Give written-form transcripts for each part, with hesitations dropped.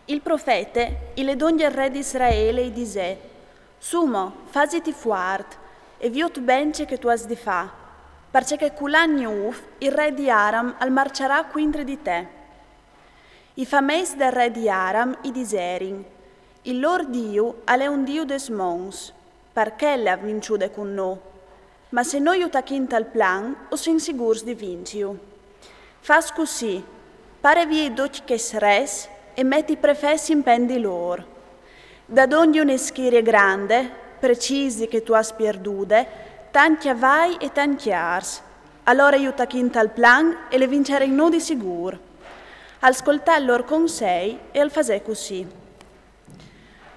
Il profete, il donne il re di Israele, e dise, Sumo, fasiti fuart, e viot bence che tu has di fa, perché culan uf, il re di Aram, al marcerà quintre di te. I fameis del re di Aram i diserin, il lor Dio è un Dio des mons, perché le ha vinciude con noi? Ma se noi utachin tal plan, o sin sigurs di vinciu. Fas così, pare vie doc che res, e metti prefessi in pendi lor. Da ogni un'eschirie grande, precisi che tu has perdude, tanti avai e tanti ars. Allora utachin tal plan e le vincere no di sicuro. Ascoltà il lor consei e al fasè così.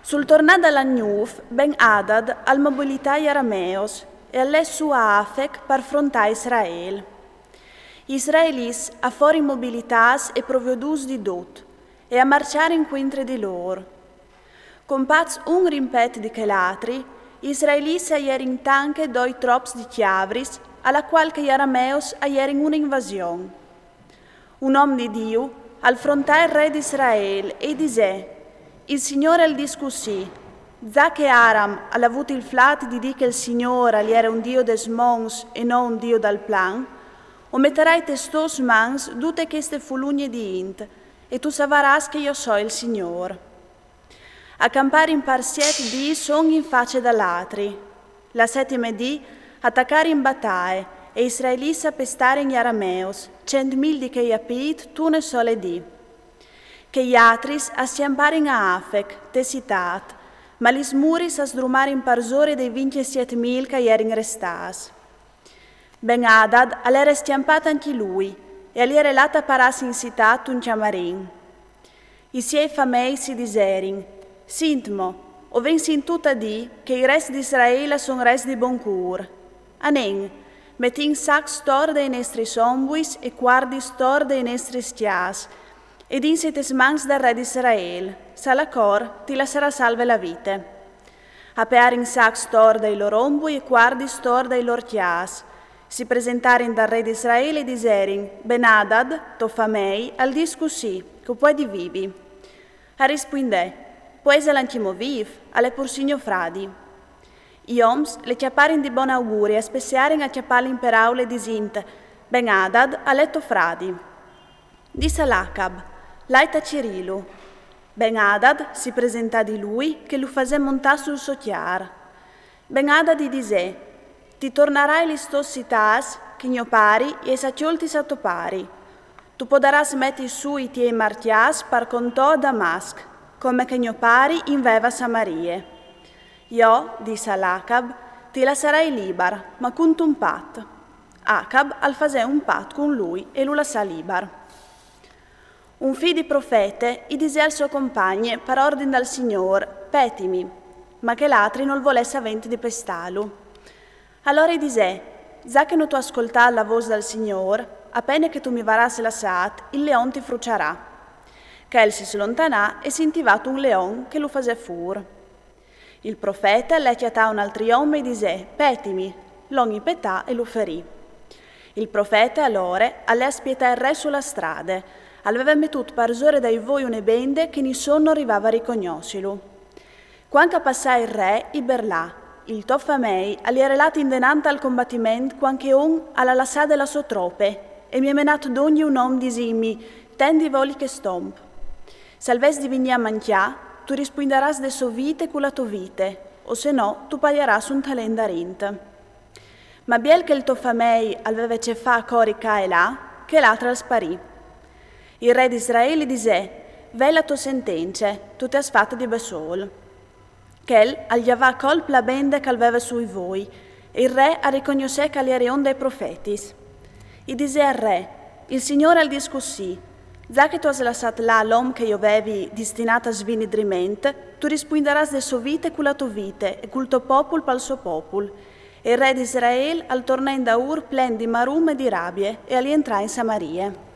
Sul tornado all'Agnuf, Ben Hadad al mobilitai arameos e all'è sua Afec per frontare Israel. Israelis a fuori mobilitas e provvedus di dot e a marciare in quintre di loro. Con paz un rimpet di che l'altri, Israelis aierin tanche doi trops di chiavris, alla qual che gli arameos aierin un'invasione. Un uomo di Dio al frontare il re di Israele e dise, il Signore al discussi, già che Aram ha avuto il flat di dire che il Signore era un Dio des mons e non un Dio dal plan, o metterai testos mans tutte queste fulugne di int, e tu savaras che io so il Signore. Accampare in parsiet di son in face dall'altri, la settima di attaccare in battae, e Israelis a pestare in arameos, 100.000 di che apit tu ne sole di. Che gli atris a stiampare a Afec, tesitat, ma lis muris a sdrumare in parzore dei 27.000 che erin restas. Ben Hadad all'era stiampata anche lui, e all'era lata paras in citat un chiamarin. I siei famei si diserin, Sintmo, o vensin tutta di, che i res di Israele son res di bon cur. Anen, metin sac stor dei nostri sombuis e quardi stor dei nostri stias, ed in setes mans del re di Israele, salacor ti lascerà salve la vite. Apear in sac stor dei lor ombui e quardi stor dei lor chias, si presentarin dal re di Israele e diserin, Ben Hadad, to famei, al discussi, che puoi di vivi. A rispondè, poese l'antimo viv, alle porsigno fradi. I oms le chiapparin di buon auguri e spessiarin a chiappalin per aule di sint, Ben Hadad a letto fradi. Disse l'Acab, laita Cirilu. Ben Hadad si presentà di lui che lo fasè montà sul suo chiar. Ben Hadad di disè, ti tornerai l'istossi tas, che gno pari e saciolti satopari. Tu podaras metti su i tiei martias par contò Damasc, come che gno pari inveva Samarie. Io, disse all'Acab, ti lascerai libar, ma con un pat. Acab al fasè un pat con lui e lo lascià libar. Un fi di profete i dise al suo compagne per ordine dal Signor, petimi, ma che l'altri non volesse aventi di pestalu. Allora dise, già che non tu ascoltà la voce del Signor, appena che tu mi varas lasciat, il leon ti fruciarà. Che el si slontanà e si intivato un leon che lo fasè fur. Il profeta le chiatà un altro uomo e dise, petimi, l'ogni petà e lo ferì. Il profeta allora alle aspietà il re sulla strada, aveva mettut parzore dai voi une bende che ni sonno arrivava a riconoscilo. Quando passà il re, i berlà, il toffamei, ali relati indenante al combattiment, quanche un alla lassà della sua trope, e mi è menato d'ogni un om disimmi, tendi voli che stomp. Salves di vigna manchià, tu risponderas de so vite con la tua vite, o se no tu paglieras un talenda rint. Ma biel che il toffamei aveva cefà a corica e là, che l'altra sparì. Il re di Israele dise, ve la tua sentenza, tu ti has fatta di besol. Chel agliava colp la bende che aveva sui voi, e il re ha riconosce che l'erion dei profetis. E dise al re, il Signore al discussi, già che tu has lasciato là l'om che io avevi destinato a svinidriment, tu risponderas de sua vite con la tua vite, e col tuo popolo pal suo popolo. E il re di Israele al tornò in Daur plen di marum e di rabbie, e ali entrà in Samarie.